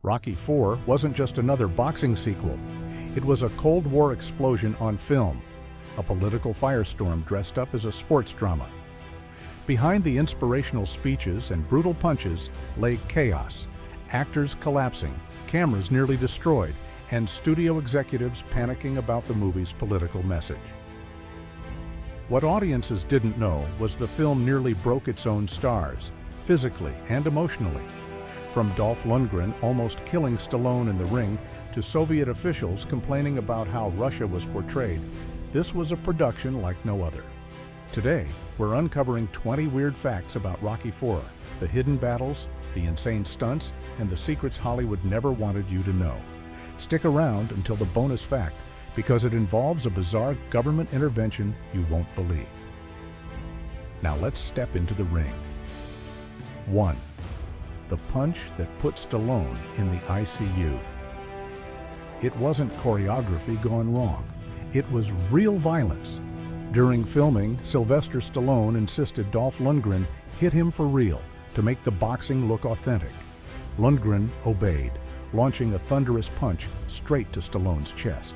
Rocky IV wasn't just another boxing sequel. It was a Cold War explosion on film, a political firestorm dressed up as a sports drama. Behind the inspirational speeches and brutal punches lay chaos, actors collapsing, cameras nearly destroyed, and studio executives panicking about the movie's political message. What audiences didn't know was the film nearly broke its own stars, physically and emotionally. From Dolph Lundgren almost killing Stallone in the ring to Soviet officials complaining about how Russia was portrayed, this was a production like no other. Today, we're uncovering 20 weird facts about Rocky IV, the hidden battles, the insane stunts, and the secrets Hollywood never wanted you to know. Stick around until the bonus fact, because it involves a bizarre government intervention you won't believe. Now let's step into the ring. 1. The punch that put Stallone in the ICU. It wasn't choreography gone wrong. It was real violence. During filming, Sylvester Stallone insisted Dolph Lundgren hit him for real to make the boxing look authentic. Lundgren obeyed, launching a thunderous punch straight to Stallone's chest.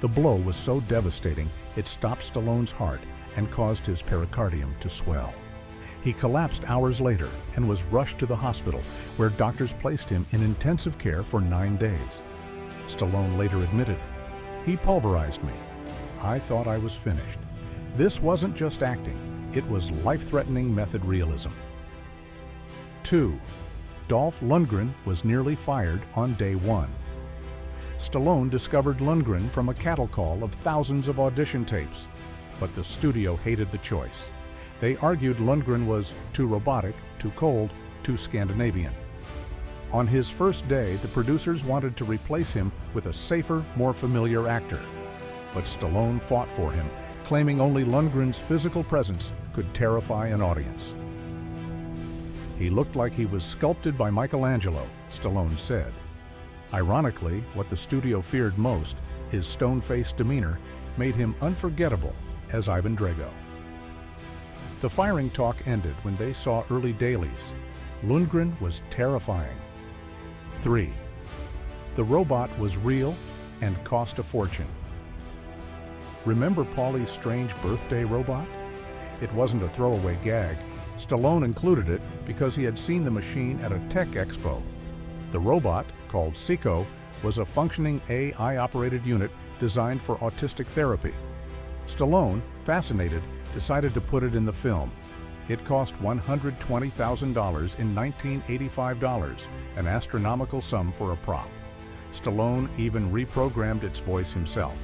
The blow was so devastating, it stopped Stallone's heart and caused his pericardium to swell. He collapsed hours later and was rushed to the hospital, where doctors placed him in intensive care for 9 days. Stallone later admitted, "He pulverized me. I thought I was finished." This wasn't just acting, it was life-threatening method realism. 2. Dolph Lundgren was nearly fired on day 1. Stallone discovered Lundgren from a cattle call of thousands of audition tapes, but the studio hated the choice. They argued Lundgren was too robotic, too cold, too Scandinavian. On his first day, the producers wanted to replace him with a safer, more familiar actor. But Stallone fought for him, claiming only Lundgren's physical presence could terrify an audience. "He looked like he was sculpted by Michelangelo," Stallone said. Ironically, what the studio feared most, his stone-faced demeanor, made him unforgettable as Ivan Drago. The firing talk ended when they saw early dailies. Lundgren was terrifying. 3. The robot was real and cost a fortune. Remember Paulie's strange birthday robot? It wasn't a throwaway gag. Stallone included it because he had seen the machine at a tech expo. The robot, called Seiko, was a functioning AI-operated unit designed for autistic therapy. Stallone, fascinated, decided to put it in the film. It cost $120,000 in 1985 dollars, an astronomical sum for a prop. Stallone even reprogrammed its voice himself.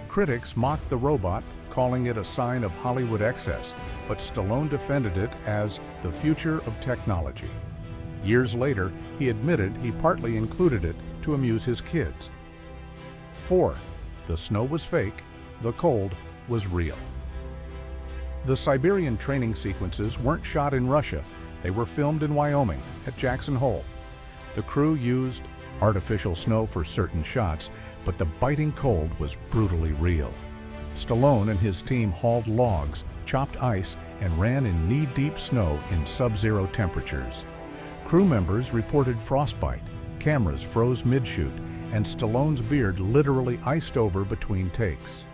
Critics mocked the robot, calling it a sign of Hollywood excess, but Stallone defended it as the future of technology. Years later, he admitted he partly included it to amuse his kids. 4. The snow was fake, the cold was real. The Siberian training sequences weren't shot in Russia. They were filmed in Wyoming at Jackson Hole. The crew used artificial snow for certain shots, but the biting cold was brutally real. Stallone and his team hauled logs, chopped ice, and ran in knee-deep snow in sub-zero temperatures. Crew members reported frostbite, cameras froze mid-shoot, and Stallone's beard literally iced over between takes.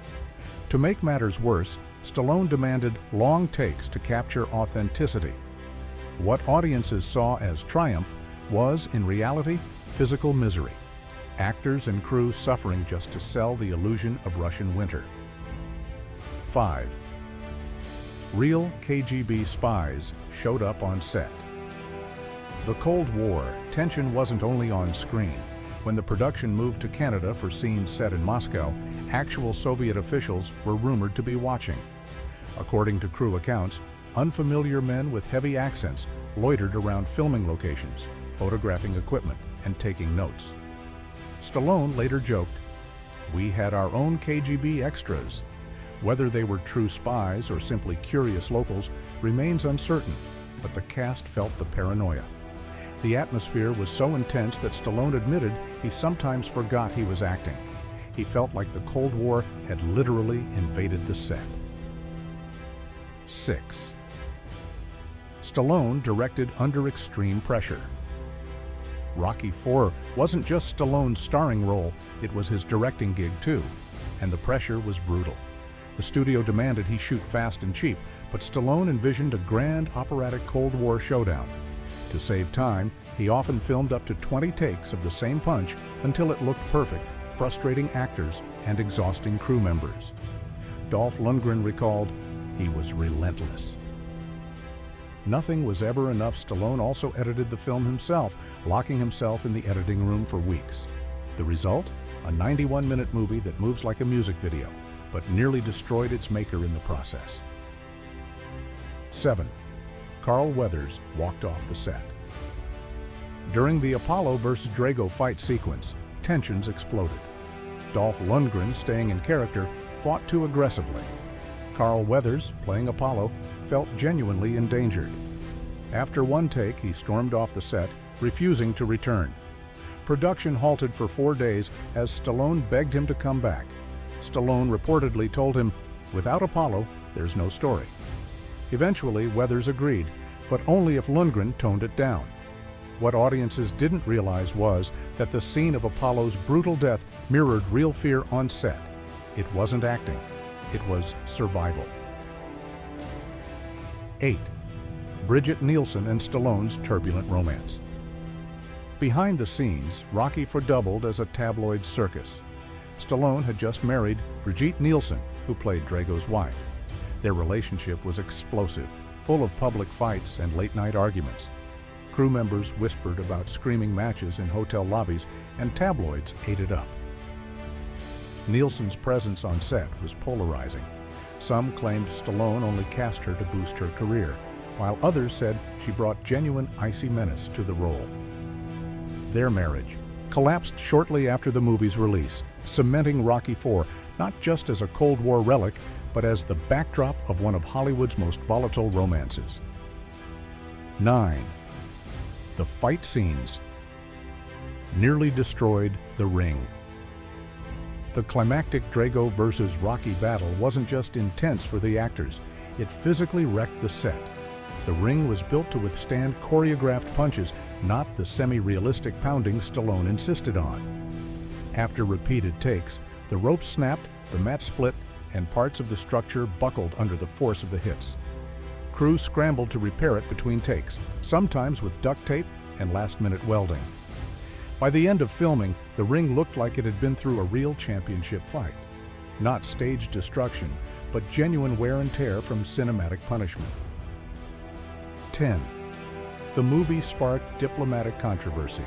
To make matters worse, Stallone demanded long takes to capture authenticity. What audiences saw as triumph was, in reality, physical misery. Actors and crew suffering just to sell the illusion of Russian winter. 5. Real KGB spies showed up on set. The Cold War, tension wasn't only on screen. When the production moved to Canada for scenes set in Moscow, actual Soviet officials were rumored to be watching. According to crew accounts, unfamiliar men with heavy accents loitered around filming locations, photographing equipment, and taking notes. Stallone later joked, "We had our own KGB extras." Whether they were true spies or simply curious locals remains uncertain, but the cast felt the paranoia. The atmosphere was so intense that Stallone admitted he sometimes forgot he was acting. He felt like the Cold War had literally invaded the set. 6. Stallone directed under extreme pressure. Rocky IV wasn't just Stallone's starring role, it was his directing gig too, and the pressure was brutal. The studio demanded he shoot fast and cheap, but Stallone envisioned a grand operatic Cold War showdown. To save time, he often filmed up to 20 takes of the same punch until it looked perfect, frustrating actors and exhausting crew members. Dolph Lundgren recalled, "He was relentless." Nothing was ever enough. Stallone also edited the film himself, locking himself in the editing room for weeks. The result? A 91-minute movie that moves like a music video, but nearly destroyed its maker in the process. 7. Carl Weathers walked off the set. During the Apollo vs. Drago fight sequence, tensions exploded. Dolph Lundgren, staying in character, fought too aggressively. Carl Weathers, playing Apollo, felt genuinely endangered. After one take, he stormed off the set, refusing to return. Production halted for 4 days as Stallone begged him to come back. Stallone reportedly told him, "Without Apollo, there's no story." Eventually, Weathers agreed, but only if Lundgren toned it down. What audiences didn't realize was that the scene of Apollo's brutal death mirrored real fear on set. It wasn't acting, it was survival. 8. Brigitte Nielsen and Stallone's turbulent romance. Behind the scenes, Rocky IV doubled as a tabloid circus. Stallone had just married Brigitte Nielsen, who played Drago's wife. Their relationship was explosive, full of public fights and late-night arguments. Crew members whispered about screaming matches in hotel lobbies, and tabloids ate it up. Nielsen's presence on set was polarizing. Some claimed Stallone only cast her to boost her career, while others said she brought genuine icy menace to the role. Their marriage collapsed shortly after the movie's release, cementing Rocky IV not just as a Cold War relic, but as the backdrop of one of Hollywood's most volatile romances. 9. The fight scenes nearly destroyed the ring. The climactic Drago versus Rocky battle wasn't just intense for the actors, it physically wrecked the set. The ring was built to withstand choreographed punches, not the semi-realistic pounding Stallone insisted on. After repeated takes, the ropes snapped, the mat split, and parts of the structure buckled under the force of the hits. Crew scrambled to repair it between takes, sometimes with duct tape and last-minute welding. By the end of filming, the ring looked like it had been through a real championship fight. Not staged destruction, but genuine wear and tear from cinematic punishment. 10. The movie sparked diplomatic controversy.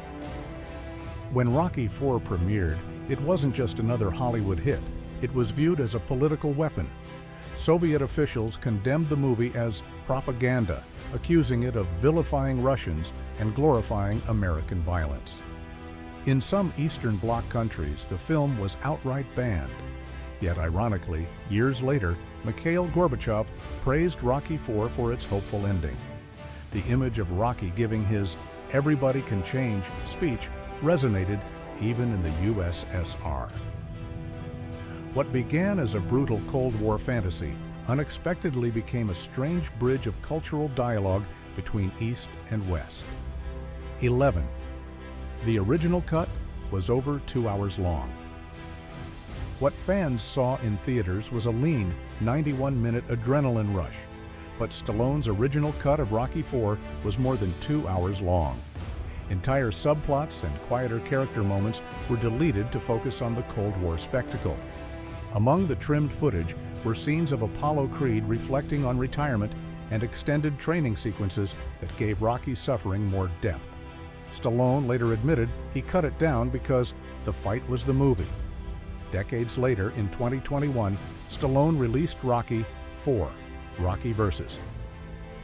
When Rocky IV premiered, it wasn't just another Hollywood hit. It was viewed as a political weapon. Soviet officials condemned the movie as propaganda, accusing it of vilifying Russians and glorifying American violence. In some Eastern Bloc countries, the film was outright banned. Yet ironically, years later, Mikhail Gorbachev praised Rocky IV for its hopeful ending. The image of Rocky giving his "everybody can change" speech resonated even in the USSR. What began as a brutal Cold War fantasy unexpectedly became a strange bridge of cultural dialogue between East and West. 11. The original cut was over 2 hours long. What fans saw in theaters was a lean, 91-minute adrenaline rush, but Stallone's original cut of Rocky IV was more than 2 hours long. Entire subplots and quieter character moments were deleted to focus on the Cold War spectacle. Among the trimmed footage were scenes of Apollo Creed reflecting on retirement and extended training sequences that gave Rocky's suffering more depth. Stallone later admitted he cut it down because the fight was the movie. Decades later, in 2021, Stallone released Rocky IV, Rocky vs.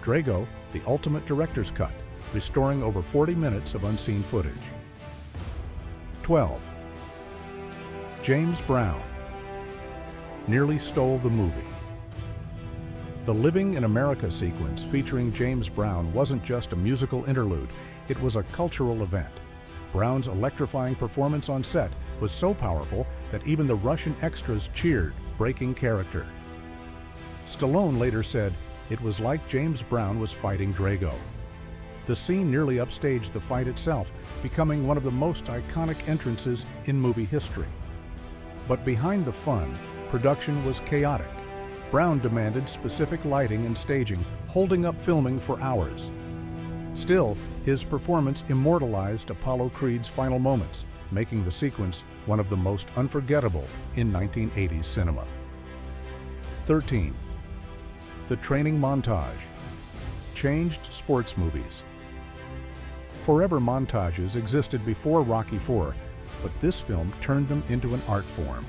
Drago, the ultimate director's cut, restoring over 40 minutes of unseen footage. 12. James Brown nearly stole the movie. The Living in America sequence featuring James Brown wasn't just a musical interlude, it was a cultural event. Brown's electrifying performance on set was so powerful that even the Russian extras cheered, breaking character. Stallone later said, "It was like James Brown was fighting Drago." The scene nearly upstaged the fight itself, becoming one of the most iconic entrances in movie history. But behind the fun, production was chaotic. Brown demanded specific lighting and staging, holding up filming for hours. Still, his performance immortalized Apollo Creed's final moments, making the sequence one of the most unforgettable in 1980s cinema. 13. The training montage changed sports movies. Forever montages existed before Rocky IV, but this film turned them into an art form.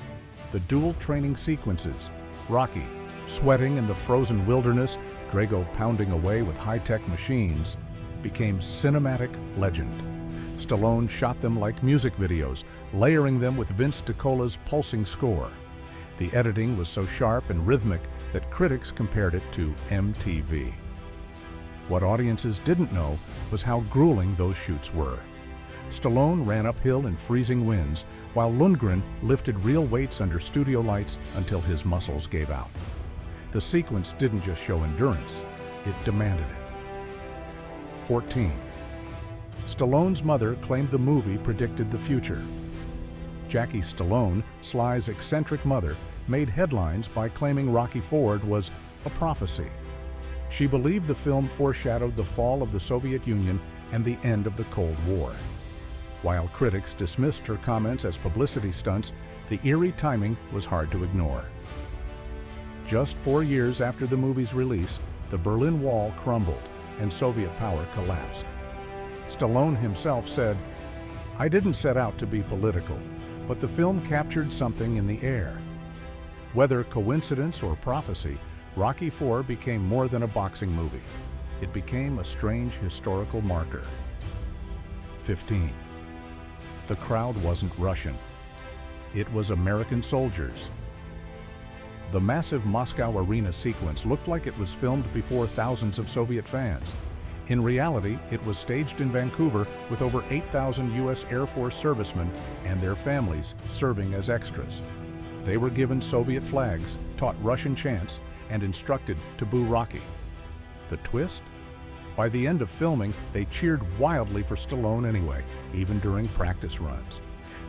The dual training sequences, Rocky sweating in the frozen wilderness, Drago pounding away with high-tech machines, became cinematic legend. Stallone shot them like music videos, layering them with Vince DiCola's pulsing score. The editing was so sharp and rhythmic that critics compared it to MTV. What audiences didn't know was how grueling those shoots were. Stallone ran uphill in freezing winds, while Lundgren lifted real weights under studio lights until his muscles gave out. The sequence didn't just show endurance, it demanded it. 14. Stallone's mother claimed the movie predicted the future. Jackie Stallone, Sly's eccentric mother, made headlines by claiming Rocky Ford was a prophecy. She believed the film foreshadowed the fall of the Soviet Union and the end of the Cold War. While critics dismissed her comments as publicity stunts, the eerie timing was hard to ignore. Just 4 years after the movie's release, the Berlin Wall crumbled and Soviet power collapsed. Stallone himself said, "I didn't set out to be political, but the film captured something in the air." Whether coincidence or prophecy, Rocky IV became more than a boxing movie. It became a strange historical marker. 15. The crowd wasn't Russian. It was American soldiers. The massive Moscow arena sequence looked like it was filmed before thousands of Soviet fans. In reality, it was staged in Vancouver with over 8,000 U.S. Air Force servicemen and their families serving as extras. They were given Soviet flags, taught Russian chants, and instructed to boo Rocky. The twist? By the end of filming, they cheered wildly for Stallone anyway, even during practice runs.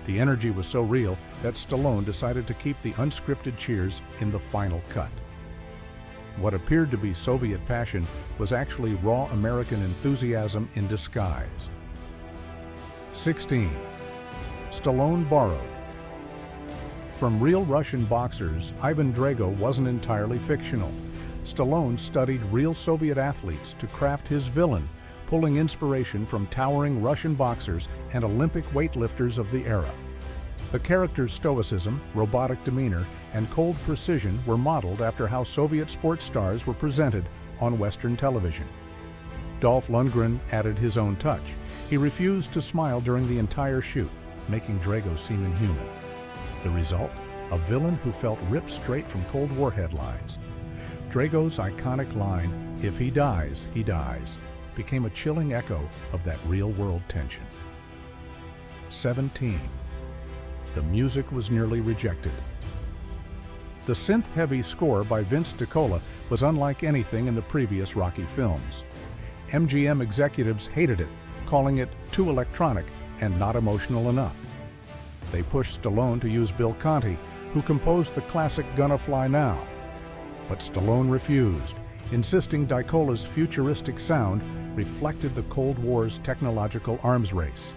The energy was so real that Stallone decided to keep the unscripted cheers in the final cut. What appeared to be Soviet passion was actually raw American enthusiasm in disguise. 16. Stallone borrowed. From real Russian boxers, Ivan Drago wasn't entirely fictional. Stallone studied real Soviet athletes to craft his villain, pulling inspiration from towering Russian boxers and Olympic weightlifters of the era. The character's stoicism, robotic demeanor, and cold precision were modeled after how Soviet sports stars were presented on Western television. Dolph Lundgren added his own touch. He refused to smile during the entire shoot, making Drago seem inhuman. The result? A villain who felt ripped straight from Cold War headlines. Drago's iconic line, "If he dies, he dies," became a chilling echo of that real-world tension. 17. The music was nearly rejected. The synth-heavy score by Vince DiCola was unlike anything in the previous Rocky films. MGM executives hated it, calling it too electronic and not emotional enough. They pushed Stallone to use Bill Conti, who composed the classic Gonna Fly Now. But Stallone refused, insisting DiCola's futuristic sound reflected the Cold War's technological arms race.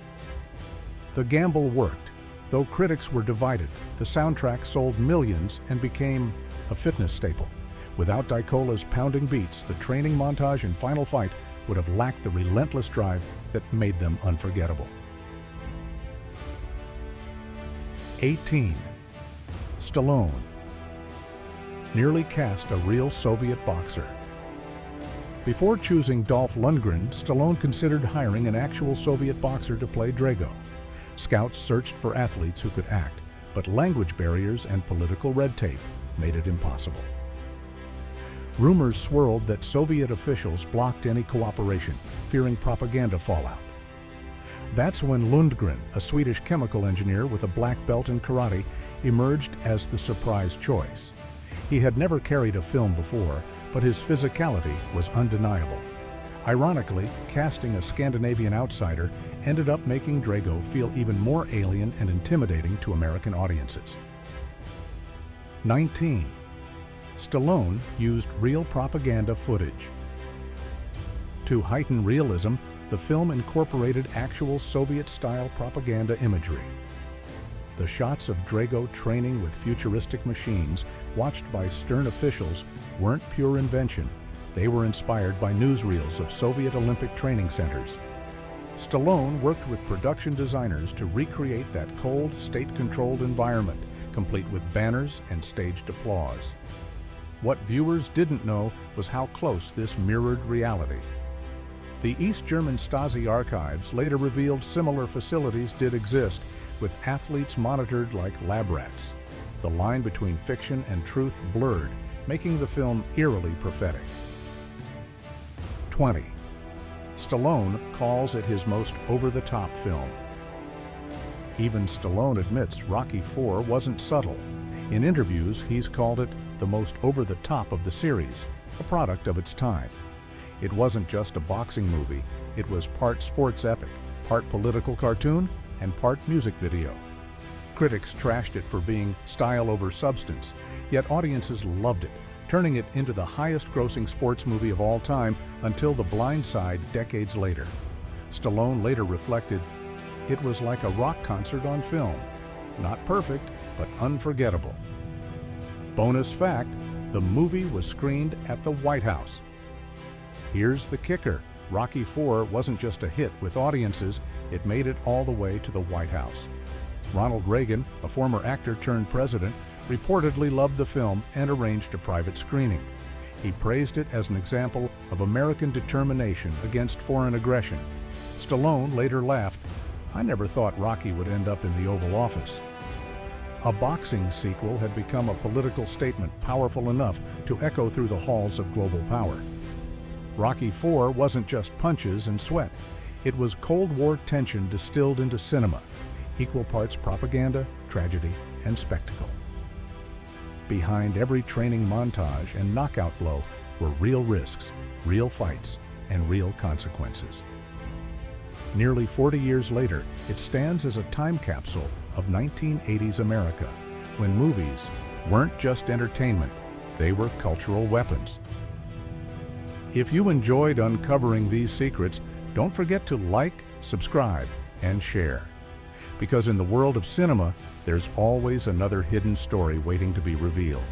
The gamble worked. Though critics were divided, the soundtrack sold millions and became a fitness staple. Without DiCola's pounding beats, the training montage and final fight would have lacked the relentless drive that made them unforgettable. 18. Stallone nearly cast a real Soviet boxer. Before choosing Dolph Lundgren, Stallone considered hiring an actual Soviet boxer to play Drago. Scouts searched for athletes who could act, but language barriers and political red tape made it impossible. Rumors swirled that Soviet officials blocked any cooperation, fearing propaganda fallout. That's when Lundgren, a Swedish chemical engineer with a black belt in karate, emerged as the surprise choice. He had never carried a film before, but his physicality was undeniable. Ironically, casting a Scandinavian outsider ended up making Drago feel even more alien and intimidating to American audiences. 19. Stallone used real propaganda footage. To heighten realism, the film incorporated actual Soviet-style propaganda imagery. The shots of Drago training with futuristic machines, watched by stern officials, weren't pure invention. They were inspired by newsreels of Soviet Olympic training centers. Stallone worked with production designers to recreate that cold, state-controlled environment, complete with banners and staged applause. What viewers didn't know was how close this mirrored reality. The East German Stasi archives later revealed similar facilities did exist, with athletes monitored like lab rats. The line between fiction and truth blurred, making the film eerily prophetic. 20. Stallone calls it his most over-the-top film. Even Stallone admits Rocky IV wasn't subtle. In interviews, he's called it the most over-the-top of the series, a product of its time. It wasn't just a boxing movie, it was part sports epic, part political cartoon, and part music video. Critics trashed it for being style over substance, yet audiences loved it, turning it into the highest-grossing sports movie of all time until The Blind Side decades later. Stallone later reflected, "It was like a rock concert on film. Not perfect, but unforgettable." Bonus fact, the movie was screened at the White House. Here's the kicker. Rocky IV wasn't just a hit with audiences, it made it all the way to the White House. Ronald Reagan, a former actor turned president, reportedly loved the film and arranged a private screening. He praised it as an example of American determination against foreign aggression. Stallone later laughed, "I never thought Rocky would end up in the Oval Office." A boxing sequel had become a political statement powerful enough to echo through the halls of global power. Rocky IV wasn't just punches and sweat. It was Cold War tension distilled into cinema, equal parts propaganda, tragedy, and spectacle. Behind every training montage and knockout blow were real risks, real fights, and real consequences. Nearly 40 years later, it stands as a time capsule of 1980s America, when movies weren't just entertainment, they were cultural weapons. If you enjoyed uncovering these secrets, don't forget to like, subscribe, and share. Because in the world of cinema, there's always another hidden story waiting to be revealed.